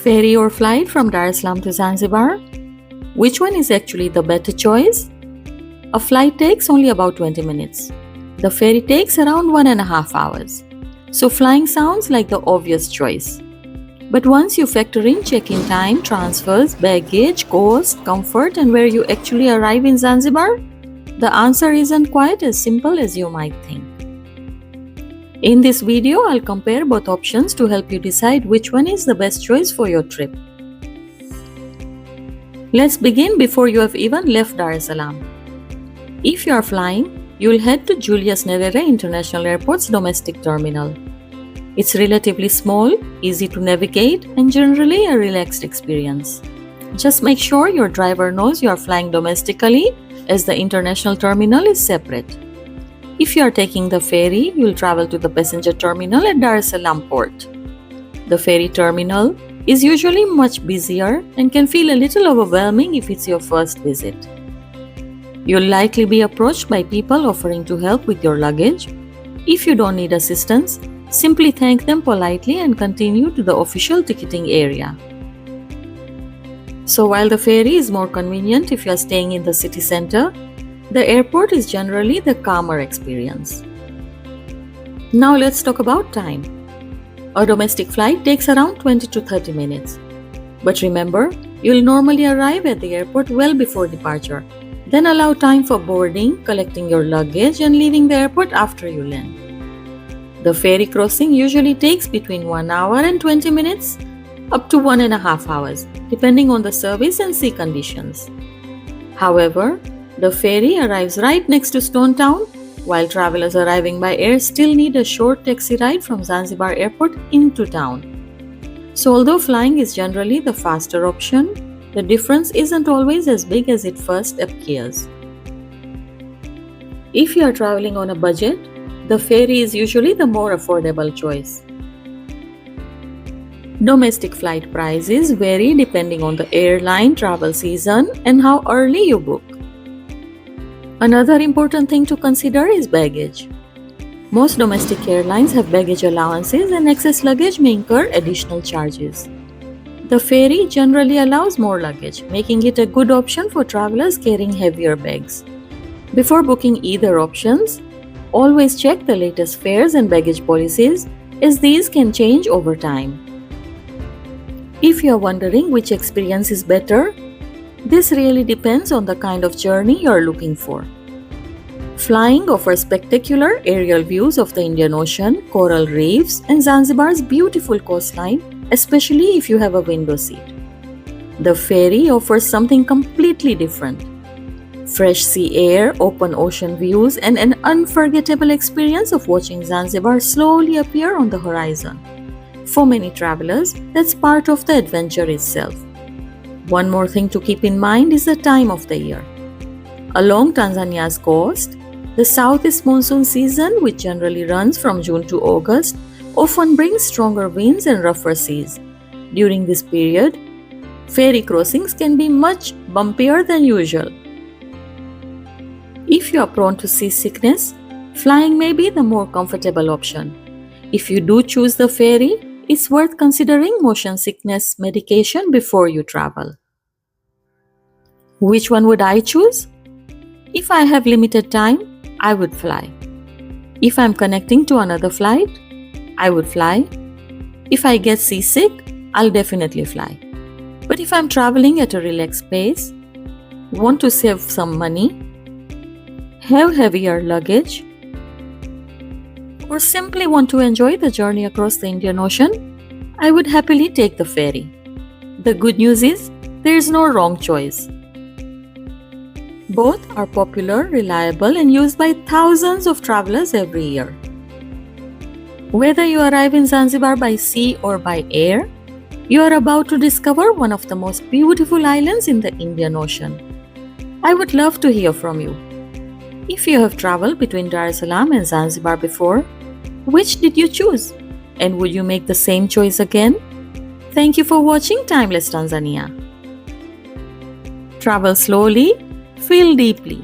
Ferry or flight from Dar es Salaam to Zanzibar? Which one is actually the better choice? A flight takes only about 20 minutes. The ferry takes around 1.5 hours. So flying sounds like the obvious choice. But once you factor in check-in time, transfers, baggage, cost, comfort, and where you actually arrive in Zanzibar, the answer isn't quite as simple as you might think. In this video, I'll compare both options to help you decide which one is the best choice for your trip. Let's begin before you have even left Dar es Salaam. If you are flying, you'll head to Julius Nyerere International Airport's domestic terminal. It's relatively small, easy to navigate, and generally a relaxed experience. Just make sure your driver knows you are flying domestically, as the international terminal is separate. If you are taking the ferry, you'll travel to the passenger terminal at Dar es Salaam port. The ferry terminal is usually much busier and can feel a little overwhelming if it's your first visit. You'll likely be approached by people offering to help with your luggage. If you don't need assistance, simply thank them politely and continue to the official ticketing area. So while the ferry is more convenient if you are staying in the city center, the airport is generally the calmer experience. Now let's talk about time. A domestic flight takes around 20 to 30 minutes. But remember, you'll normally arrive at the airport well before departure. Then allow time for boarding, collecting your luggage, and leaving the airport after you land. The ferry crossing usually takes between 1 hour and 20 minutes, up to 1.5 hours, depending on the service and sea conditions. However, the ferry arrives right next to Stone Town, while travelers arriving by air still need a short taxi ride from Zanzibar Airport into town. So although flying is generally the faster option, the difference isn't always as big as it first appears. If you are traveling on a budget, the ferry is usually the more affordable choice. Domestic flight prices vary depending on the airline, travel season, and how early you book. Another important thing to consider is baggage. Most domestic airlines have baggage allowances and excess luggage may incur additional charges. The ferry generally allows more luggage, making it a good option for travelers carrying heavier bags. Before booking either options, always check the latest fares and baggage policies, as these can change over time. If you are wondering which experience is better, this really depends on the kind of journey you are looking for. Flying offers spectacular aerial views of the Indian Ocean, coral reefs, and Zanzibar's beautiful coastline, especially if you have a window seat. The ferry offers something completely different. Fresh sea air, open ocean views, and an unforgettable experience of watching Zanzibar slowly appear on the horizon. For many travelers, that's part of the adventure itself. One more thing to keep in mind is the time of the year. Along Tanzania's coast, the southeast monsoon season, which generally runs from June to August, often brings stronger winds and rougher seas. During this period, ferry crossings can be much bumpier than usual. If you are prone to seasickness, flying may be the more comfortable option. If you do choose the ferry, it's worth considering motion sickness medication before you travel. Which one would I choose? If I have limited time, I would fly. If I'm connecting to another flight, I would fly. If I get seasick, I'll definitely fly. But if I'm traveling at a relaxed pace, want to save some money, have heavier luggage, or simply want to enjoy the journey across the Indian Ocean, I would happily take the ferry. The good news is, there is no wrong choice. Both are popular, reliable, and used by thousands of travelers every year. Whether you arrive in Zanzibar by sea or by air, you are about to discover one of the most beautiful islands in the Indian Ocean. I would love to hear from you. If you have traveled between Dar es Salaam and Zanzibar before, which did you choose? And would you make the same choice again? Thank you for watching Timeless Tanzania. Travel slowly, feel deeply.